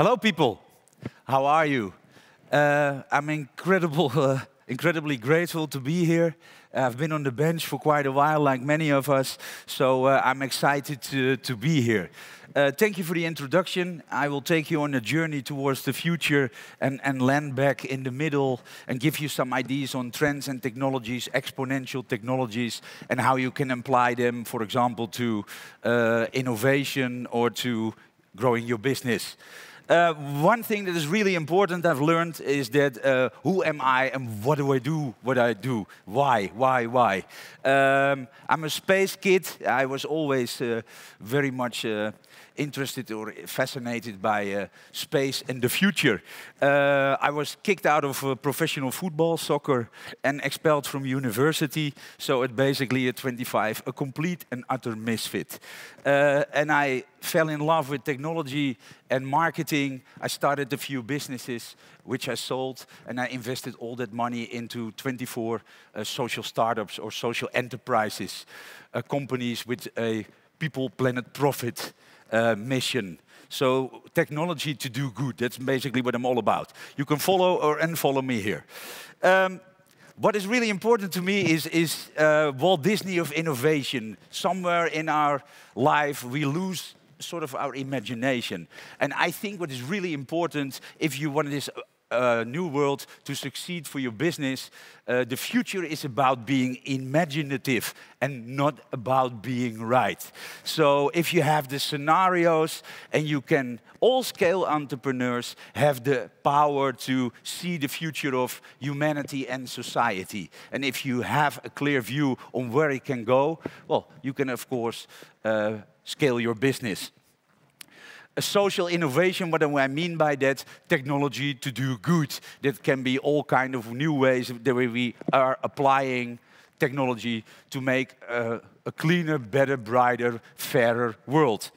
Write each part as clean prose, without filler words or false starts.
Hello, people. How are you? I'm incredibly grateful to be here. I've been on the bench for quite a while, like many of us, so I'm excited to be here. Thank you for the introduction. I will take you on a journey towards the future and land back in the middle and give you some ideas on trends and technologies, exponential technologies, and how you can apply them, for example, to innovation or to growing your business. One thing that is really important I've learned is that who am I and what do I do? Why? I'm a space kid. I was always very much interested or fascinated by space and the future. I was kicked out of professional football, soccer, and expelled from university. So at basically at 25, a complete and utter misfit. And I fell in love with technology and marketing. I started a few businesses which I sold, and I invested all that money into 24 social startups or social enterprises, companies with a people, planet, profit mission. So technology to do good, that's basically what I'm all about. You can follow or unfollow me here. What is really important to me is Walt Disney of innovation. Somewhere in our life we lose sort of our imagination. And I think what is really important if you want this new world to succeed for your business, the future is about being imaginative and not about being right. So if you have the scenarios and you can, all scale entrepreneurs have the power to see the future of humanity and society. And if you have a clear view on where it can go, well, you can of course scale your business. A social innovation, what do I mean by that? Technology to do good. That can be all kind of new ways the way we are applying technology to make a cleaner, better, brighter, fairer world.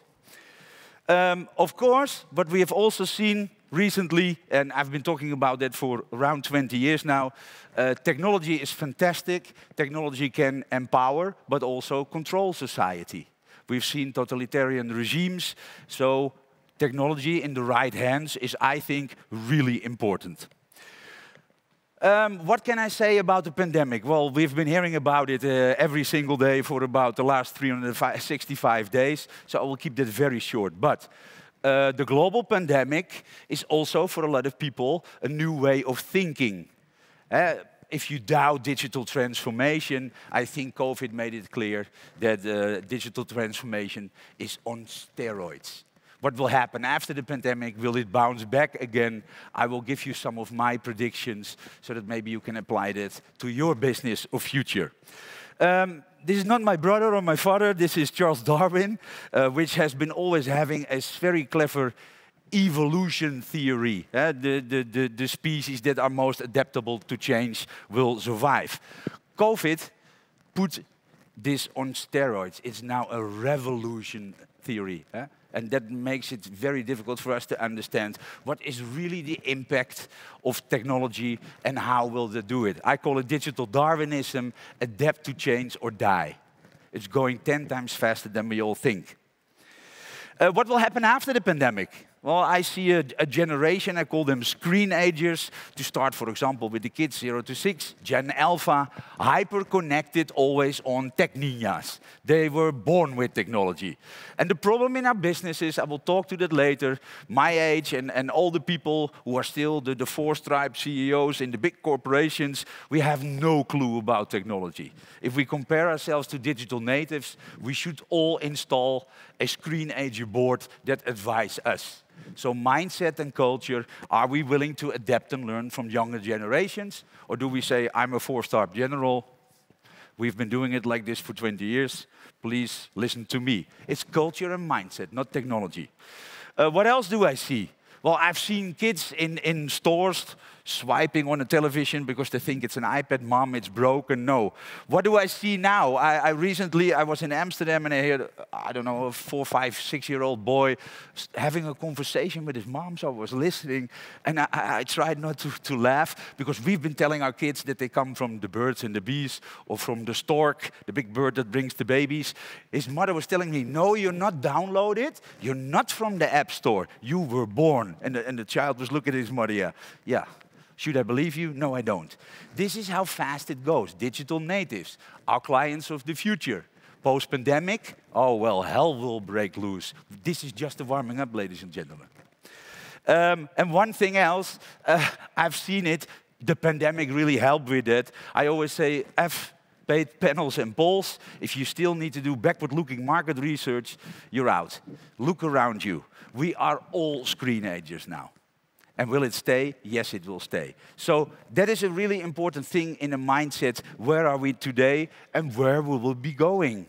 Of course, but we have also seen recently, and I've been talking about that for around 20 years now, technology is fantastic. Technology can empower, but also control society. We've seen totalitarian regimes, so technology in the right hands is, I think, really important. What can I say about the pandemic? Well, we've been hearing about it every single day for about the last 365 days, so I will keep that very short. But the global pandemic is also, for a lot of people, a new way of thinking. If you doubt digital transformation, I think COVID made it clear that digital transformation is on steroids. What will happen after the pandemic? Will it bounce back again? I will give you some of my predictions so that maybe you can apply that to your business or future. This is not my brother or my father. This is Charles Darwin, which has been always having a very clever evolution theory. The species that are most adaptable to change will survive. COVID put this on steroids. It's now a revolution theory. And that makes it very difficult for us to understand what is really the impact of technology and how will they do it. I call it Digital Darwinism, adapt to change or die. It's going 10 times faster than we all think. What will happen after the pandemic? Well, I see a generation, I call them screen-agers, to start, for example, with the kids 0 to 6, Gen Alpha, hyper-connected, always on tech ninjas. They were born with technology. And the problem in our businesses, I will talk to that later, my age and all the people who are still the four-stripe CEOs in the big corporations, we have no clue about technology. If we compare ourselves to digital natives, we should all install a screen-ager board that advises us. So mindset and culture, are we willing to adapt and learn from younger generations? Or do we say, I'm a four-star general, we've been doing it like this for 20 years, please listen to me. It's culture and mindset, not technology. What else do I see? Well, I've seen kids in stores swiping on a television because they think it's an iPad. Mom, it's broken. No. What do I see now? I recently was in Amsterdam and I heard, I don't know, a 4, 5, 6-year-old boy having a conversation with his mom. So I was listening and I tried not to laugh because we've been telling our kids that they come from the birds and the bees or from the stork, the big bird that brings the babies. His mother was telling me, no, you're not downloaded. You're not from the App Store. You were born. And the child was looking at his mother, yeah. Should I believe you? No, I don't. This is how fast it goes. Digital natives, our clients of the future. Post-pandemic, oh, well, hell will break loose. This is just the warming up, ladies and gentlemen. And one thing else, I've seen it, the pandemic really helped with it. I always say, paid panels and polls. If you still need to do backward-looking market research, you're out. Look around you. We are all screenagers now. And will it stay? Yes, it will stay. So that is a really important thing in a mindset. Where are we today and where will we be going?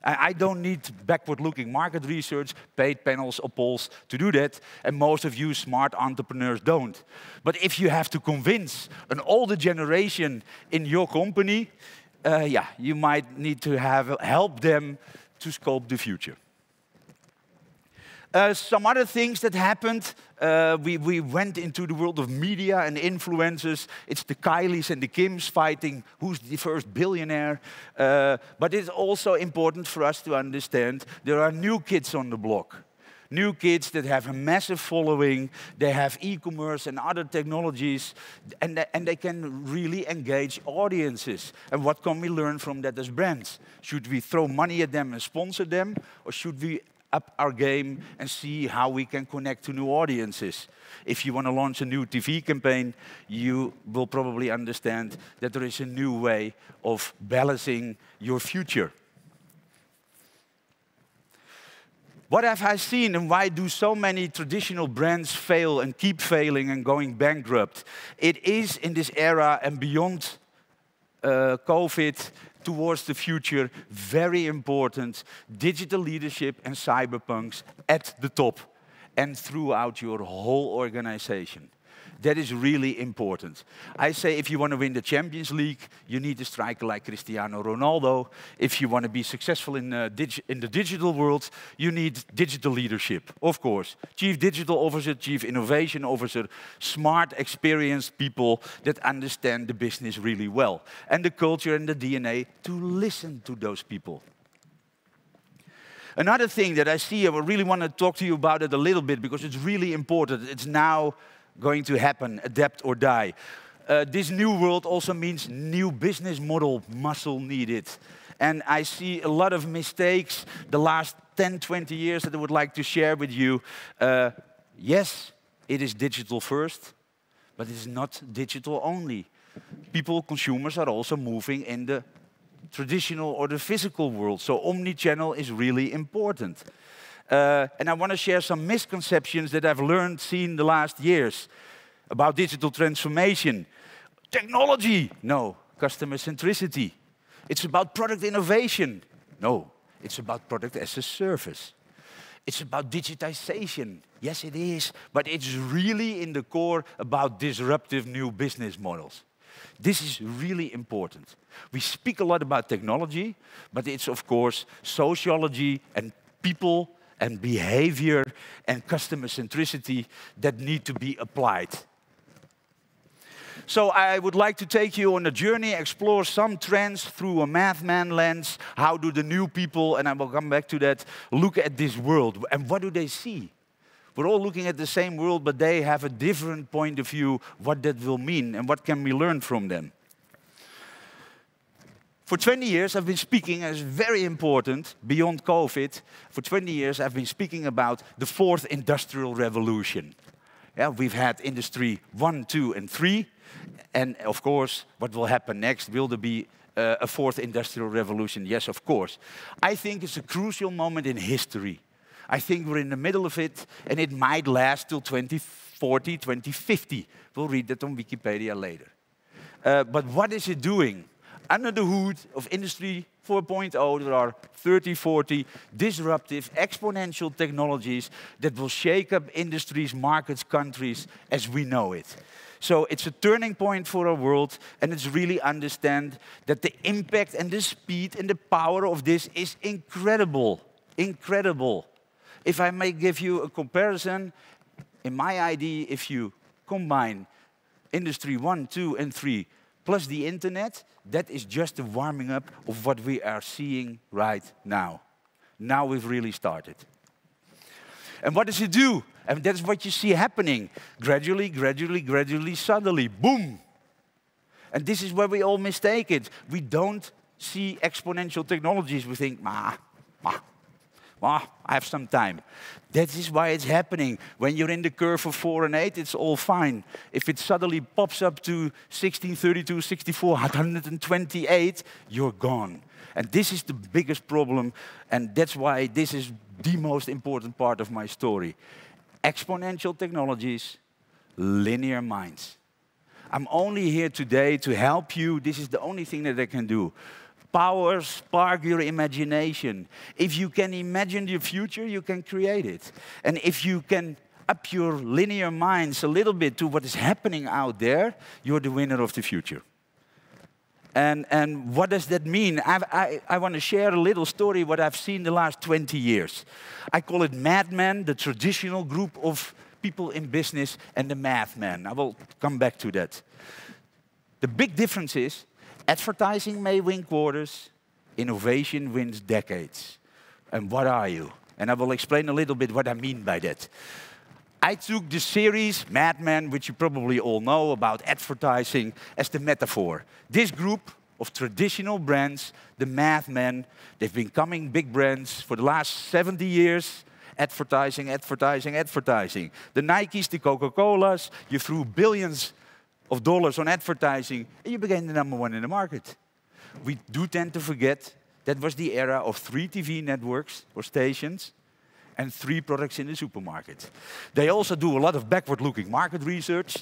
I don't need backward-looking market research, paid panels or polls to do that, and most of you smart entrepreneurs don't. But if you have to convince an older generation in your company, you might need to help them to scope the future. Some other things that happened, we went into the world of media and influencers. It's the Kylies and the Kims fighting who's the first billionaire. But it's also important for us to understand there are new kids on the block. New kids that have a massive following, they have e-commerce and other technologies, and they can really engage audiences. And what can we learn from that as brands? Should we throw money at them and sponsor them, or should we up our game and see how we can connect to new audiences? If you want to launch a new TV campaign, you will probably understand that there is a new way of balancing your future. What have I seen and why do so many traditional brands fail and keep failing and going bankrupt? It is in this era and beyond COVID, towards the future, very important, digital leadership and cyberpunks at the top and throughout your whole organization. That is really important. I say if you want to win the Champions League, you need a striker like Cristiano Ronaldo. If you want to be successful in the digital world, you need digital leadership, of course. Chief Digital Officer, Chief Innovation Officer, smart, experienced people that understand the business really well. And the culture and the DNA to listen to those people. Another thing that I see, I really want to talk to you about it a little bit because it's really important. It's now going to happen, adapt or die. This new world also means new business model muscle needed. And I see a lot of mistakes the last 10, 20 years that I would like to share with you. Yes, it is digital first, but it's not digital only. People, consumers are also moving in the traditional or the physical world. So omni-channel is really important. And I want to share some misconceptions that I've learned, seen the last years about digital transformation. Technology, no. Customer centricity. It's about product innovation. No, it's about product as a service. It's about digitization. Yes, it is. But it's really in the core about disruptive new business models. This is really important. We speak a lot about technology, but it's of course sociology and people and behavior and customer centricity that need to be applied. So I would like to take you on a journey, explore some trends through a mathman lens. How do the new people, and I will come back to that, look at this world? And what do they see? We're all looking at the same world, but they have a different point of view, what that will mean, and what can we learn from them. For 20 years, I've been speaking, and it's very important, beyond COVID, for 20 years, I've been speaking about the fourth industrial revolution. Yeah, we've had industry 1, 2, and 3. And of course, what will happen next? Will there be a fourth industrial revolution? Yes, of course. I think it's a crucial moment in history. I think we're in the middle of it, and it might last till 2040, 2050. We'll read that on Wikipedia later. But what is it doing? Under the hood of Industry 4.0, there are 30, 40 disruptive, exponential technologies that will shake up industries, markets, countries as we know it. So it's a turning point for our world, and it's really understand that the impact and the speed and the power of this is incredible, incredible. If I may give you a comparison, in my idea, if you combine Industry 1, 2, and 3, plus the internet, that is just the warming up of what we are seeing right now. Now we've really started. And what does it do? And that's what you see happening. Gradually, gradually, gradually, suddenly, boom. And this is where we all mistake it. We don't see exponential technologies. We think, I have some time. That is why it's happening. When you're in the curve of 4 and 8, it's all fine. If it suddenly pops up to 16, 32, 64, 128, you're gone. And this is the biggest problem, and that's why this is the most important part of my story. Exponential technologies, linear minds. I'm only here today to help you. This is the only thing that I can do. Power, spark your imagination. If you can imagine the future, you can create it. And if you can up your linear minds a little bit to what is happening out there, you're the winner of the future. And what does that mean? I want to share a little story what I've seen the last 20 years. I call it madmen, the traditional group of people in business, and the math-men. I will come back to that. The big difference is advertising may win quarters, innovation wins decades. And what are you? And I will explain a little bit what I mean by that. I took the series, Mad Men, which you probably all know about advertising, as the metaphor. This group of traditional brands, the Mad Men, they've been becoming big brands for the last 70 years. Advertising, advertising, advertising. The Nikes, the Coca-Colas, you threw billions of dollars on advertising, and you became the #1 in the market. We do tend to forget that was the era of 3 TV networks or stations and 3 products in the supermarket. They also do a lot of backward-looking market research,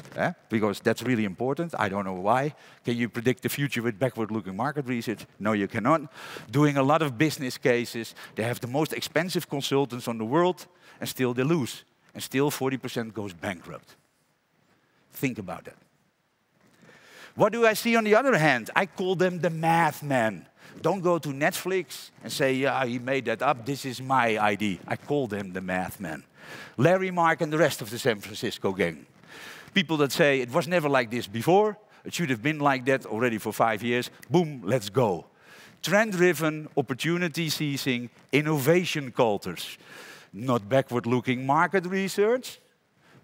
because that's really important. I don't know why. Can you predict the future with backward-looking market research? No, you cannot. Doing a lot of business cases. They have the most expensive consultants on the world, and still they lose. And still 40% goes bankrupt. Think about that. What do I see on the other hand? I call them the math men. Don't go to Netflix and say, yeah, he made that up, this is my idea. I call them the math men. Larry, Mark, and the rest of the San Francisco gang. People that say, it was never like this before, it should have been like that already for 5 years, boom, let's go. Trend-driven, opportunity-seizing, innovation cultures. Not backward-looking market research,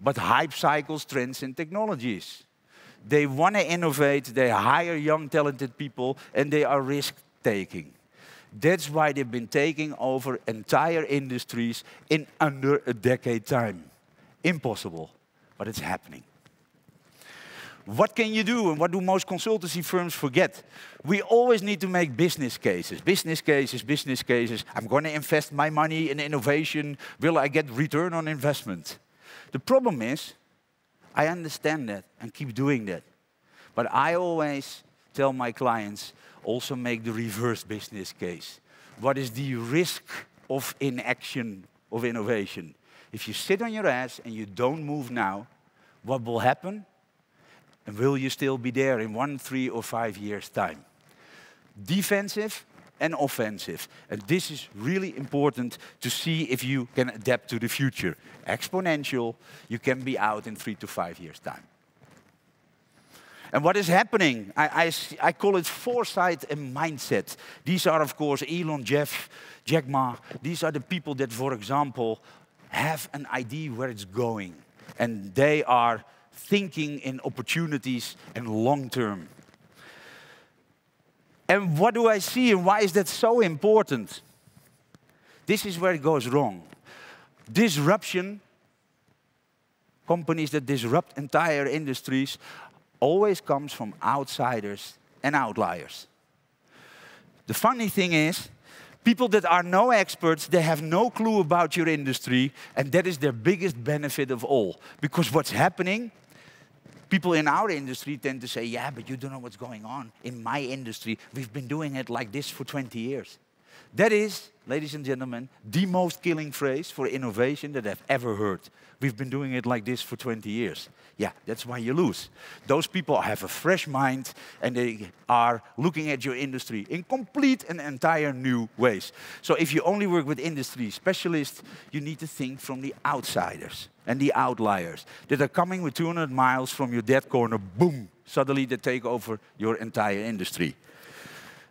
but hype cycles, trends, and technologies. They want to innovate, they hire young, talented people, and they are risk-taking. That's why they've been taking over entire industries in under a decade time. Impossible, but it's happening. What can you do, and what do most consultancy firms forget? We always need to make business cases. Business cases, business cases. I'm going to invest my money in innovation. Will I get return on investment? The problem is, I understand that and keep doing that. But I always tell my clients, also make the reverse business case. What is the risk of inaction of innovation? If you sit on your ass and you don't move now, what will happen? And will you still be there in 1, 3, or 5 years' time? Defensive and offensive. And this is really important to see if you can adapt to the future. Exponential, you can be out in 3 to 5 years' time. And what is happening? I call it foresight and mindset. These are, of course, Elon, Jeff, Jack Ma. These are the people that, for example, have an idea where it's going. And they are thinking in opportunities and long-term. And what do I see, and why is that so important? This is where it goes wrong. Disruption, companies that disrupt entire industries, always comes from outsiders and outliers. The funny thing is, people that are no experts, they have no clue about your industry, and that is their biggest benefit of all. Because what's happening, people in our industry tend to say, yeah, but you don't know what's going on. In my industry, we've been doing it like this for 20 years. That is, ladies and gentlemen, the most killing phrase for innovation that I've ever heard. We've been doing it like this for 20 years. Yeah, that's why you lose. Those people have a fresh mind and they are looking at your industry in complete and entire new ways. So if you only work with industry specialists, you need to think from the outsiders and the outliers that are coming with 200 miles from your dead corner, boom, suddenly they take over your entire industry.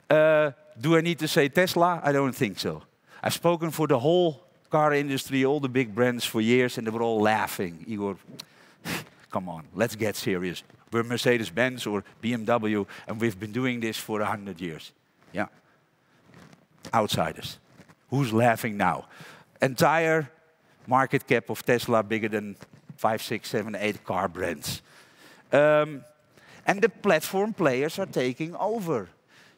Do I need to say Tesla? I don't think so. I've spoken for the whole car industry, all the big brands for years, and they were all laughing. Igor, come on, let's get serious. We're Mercedes-Benz or BMW, and we've been doing this for 100 years. Yeah. Outsiders. Who's laughing now? Entire market cap of Tesla bigger than 5, 6, 7, 8 car brands. And the platform players are taking over.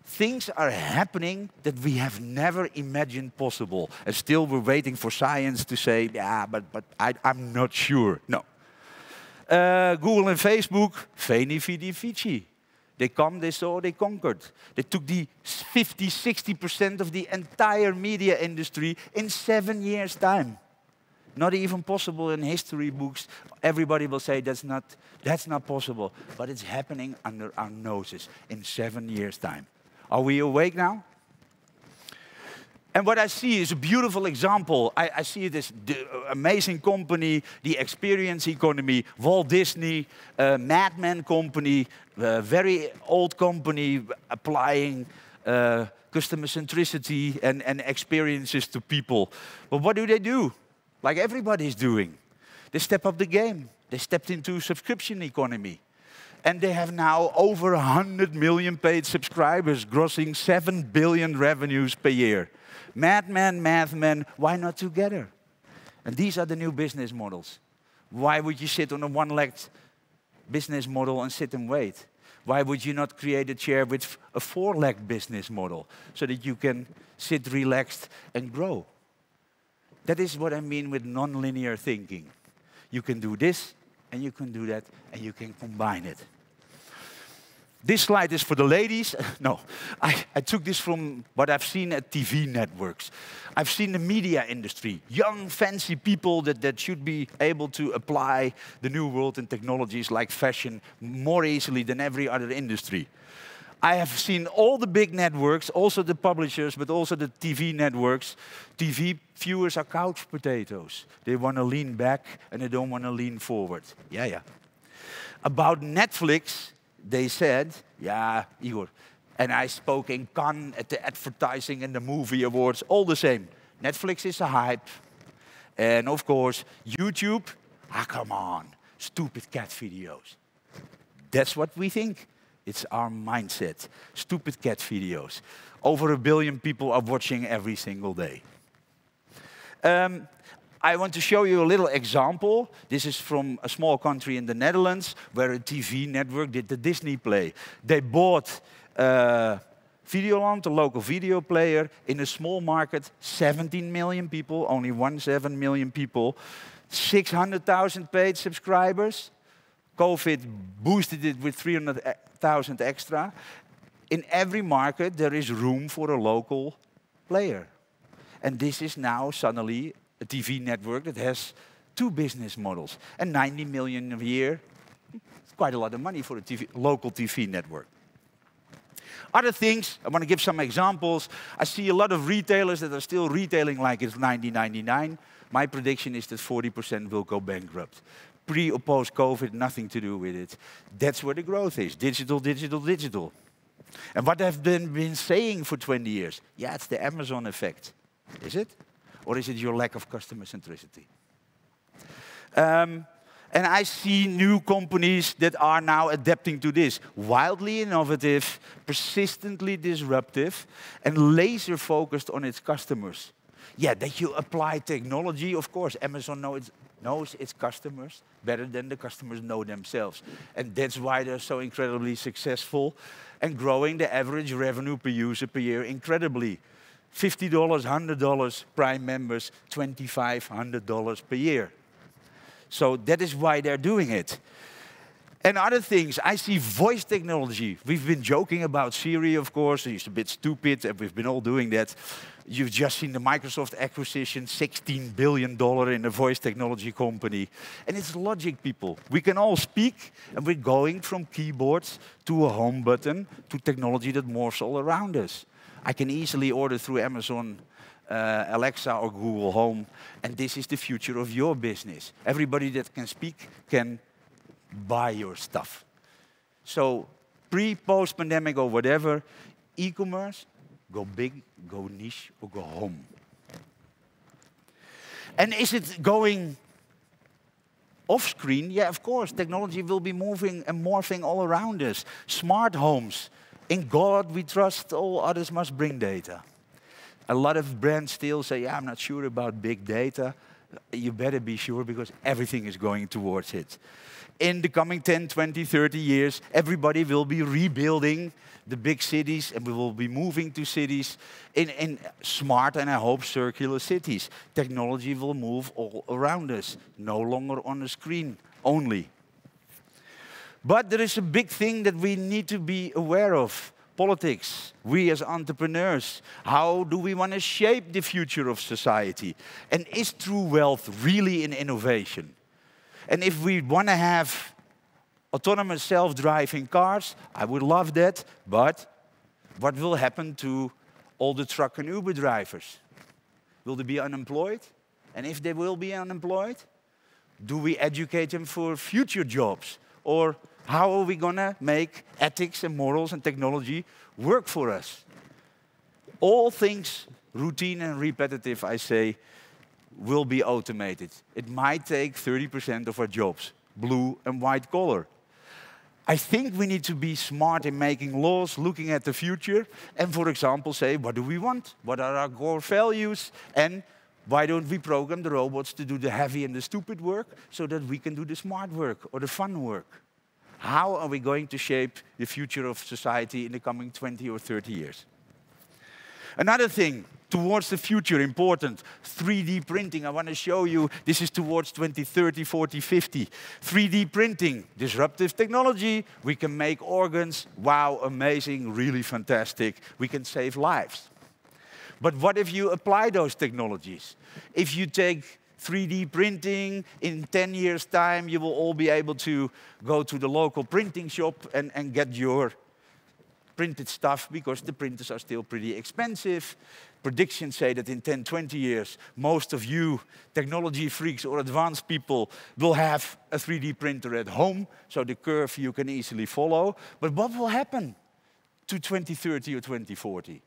Things are happening that we have never imagined possible. And still we're waiting for science to say, yeah, but I'm not sure. No. Google and Facebook, veni vidi vici. They come, they saw, they conquered. They took the 50, 60% of the entire media industry in 7 years' time. Not even possible in history books. Everybody will say that's not possible. But it's happening under our noses in 7 years' time. Are we awake now? And what I see is a beautiful example. I see this amazing company, the experience economy, Walt Disney, Mad Men company, very old company applying customer centricity and experiences to people. But what do? Like everybody's doing. They step up the game. They stepped into subscription economy. And they have now over 100 million paid subscribers, grossing 7 billion revenues per year. Mad Men, why not together? And these are the new business models. Why would you sit on a one-legged business model and sit and wait? Why would you not create a chair with a four-legged business model so that you can sit relaxed and grow? That is what I mean with non-linear thinking. You can do this, and you can do that, and you can combine it. This slide is for the ladies. No, I took this from what I've seen at TV networks. I've seen the media industry, young, fancy people that should be able to apply the new world and technologies like fashion more easily than every other industry. I have seen all the big networks, also the publishers, but also the TV networks. TV viewers are couch potatoes. They want to lean back and they don't want to lean forward. Yeah. About Netflix, they said, yeah, Igor, and I spoke in Cannes at the advertising and the movie awards, all the same. Netflix is a hype. And of course, YouTube, come on, stupid cat videos. That's what we think. It's our mindset. Stupid cat videos. Over 1 billion people are watching every single day. I want to show you a little example. This is from a small country in the Netherlands where a TV network did the Disney play. They bought Videoland, a local video player, in a small market, 17 million people, only 17 million people, 600,000 paid subscribers. COVID boosted it with 300,000 extra. In every market, there is room for a local player. And this is now suddenly a TV network that has 2 business models. And 90 million a year, it's quite a lot of money for a local TV network. Other things, I want to give some examples. I see a lot of retailers that are still retailing like it's 1999. My prediction is that 40% will go bankrupt. Pre or post-COVID, nothing to do with it. That's where the growth is. Digital, digital, digital. And what I've been saying for 20 years, yeah, it's the Amazon effect. Is it? Or is it your lack of customer centricity? And I see new companies that are now adapting to this. Wildly innovative, persistently disruptive, and laser focused on its customers. Yeah, that you apply technology, of course. Amazon knows its customers better than the customers know themselves. And that's why they're so incredibly successful and growing the average revenue per user per year incredibly. $50, $100 Prime members, $2,500 per year. So that is why they're doing it. And other things, I see voice technology. We've been joking about Siri, of course. It's a bit stupid, and we've been all doing that. You've just seen the Microsoft acquisition, $16 billion in a voice technology company. And it's logic, people. We can all speak, and we're going from keyboards to a home button to technology that morphs all around us. I can easily order through Amazon, Alexa or Google Home, and this is the future of your business. Everybody that can speak can buy your stuff. So pre-post-pandemic or whatever, e-commerce, go big, go niche, or go home. And is it going off-screen? Yeah, of course. Technology will be moving and morphing all around us. Smart homes. In God we trust, all others must bring data. A lot of brands still say, yeah, I'm not sure about big data. You better be sure, because everything is going towards it. In the coming 10, 20, 30 years, everybody will be rebuilding the big cities, and we will be moving to cities in smart and, I hope, circular cities. Technology will move all around us, no longer on a screen only. But there is a big thing that we need to be aware of. Politics, we as entrepreneurs, how do we want to shape the future of society? And is true wealth really in innovation? And if we want to have autonomous self-driving cars, I would love that, but what will happen to all the truck and Uber drivers? Will they be unemployed? And if they will be unemployed, do we educate them for future jobs? Or how are we going to make ethics and morals and technology work for us? All things routine and repetitive, I say, will be automated. It might take 30% of our jobs, blue and white collar. I think we need to be smart in making laws, looking at the future, and, for example, say, what do we want? What are our core values? And why don't we program the robots to do the heavy and the stupid work so that we can do the smart work or the fun work? How are we going to shape the future of society in the coming 20 or 30 years? Another thing, towards the future, important, 3D printing. I want to show you, this is towards 2030, 40, 50. 3D printing, disruptive technology. We can make organs. Wow, amazing, really fantastic. We can save lives. But what if you apply those technologies? If you take 3D printing, in 10 years' time, you will all be able to go to the local printing shop and get your printed stuff, because the printers are still pretty expensive. Predictions say that in 10, 20 years, most of you technology freaks or advanced people will have a 3D printer at home, so the curve you can easily follow. But what will happen to 2030 or 2040?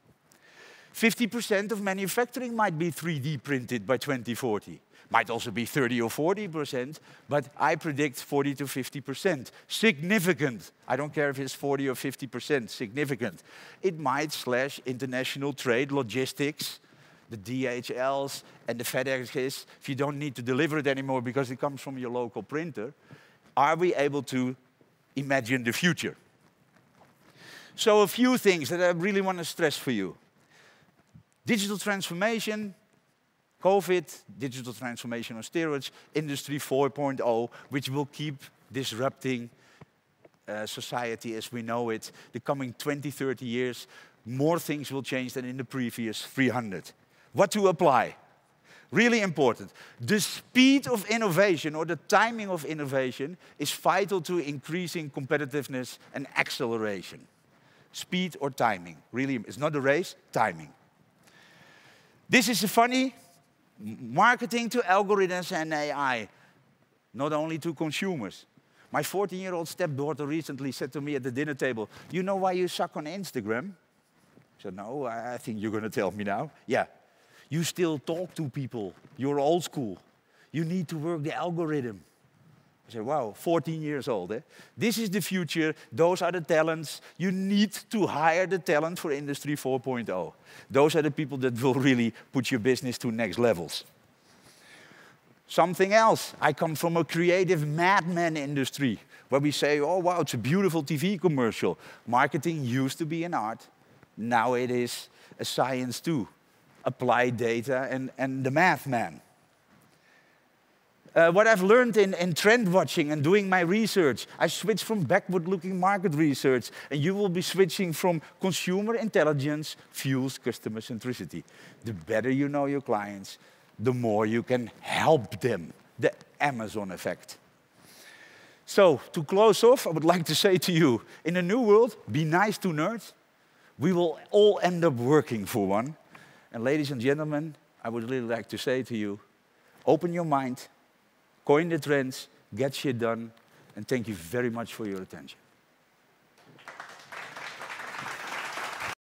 50% of manufacturing might be 3D printed by 2040. Might also be 30 or 40%, but I predict 40 to 50%. Significant. I don't care if it's 40 or 50%, significant. It might slash international trade, logistics, the DHLs and the FedExes. If you don't need to deliver it anymore because it comes from your local printer, are we able to imagine the future? So a few things that I really want to stress for you. Digital transformation, COVID, digital transformation on steroids, Industry 4.0, which will keep disrupting society as we know it. The coming 20, 30 years, more things will change than in the previous 300. What to apply? Really important. The speed of innovation or the timing of innovation is vital to increasing competitiveness and acceleration. Speed or timing. Really, it's not a race, timing. This is a funny marketing to algorithms and AI, not only to consumers. My 14-year-old stepdaughter recently said to me at the dinner table, "You know why you suck on Instagram?" I said, "No, I think you're going to tell me now." "Yeah, you still talk to people. You're old school. You need to work the algorithm." I said, wow, 14 years old. Eh? This is the future. Those are the talents. You need to hire the talent for Industry 4.0. Those are the people that will really put your business to next levels. Something else. I come from a creative madman industry where we say, oh, wow, it's a beautiful TV commercial. Marketing used to be an art. Now it is a science too. Applied data and the math man. What I've learned in trend watching and doing my research, I switched from backward-looking market research, and you will be switching from consumer intelligence fuels customer centricity. The better you know your clients, the more you can help them. The Amazon effect. So, to close off, I would like to say to you, in a new world, be nice to nerds. We will all end up working for one. And ladies and gentlemen, I would really like to say to you, open your mind, coin the trends, get shit done, and thank you very much for your attention.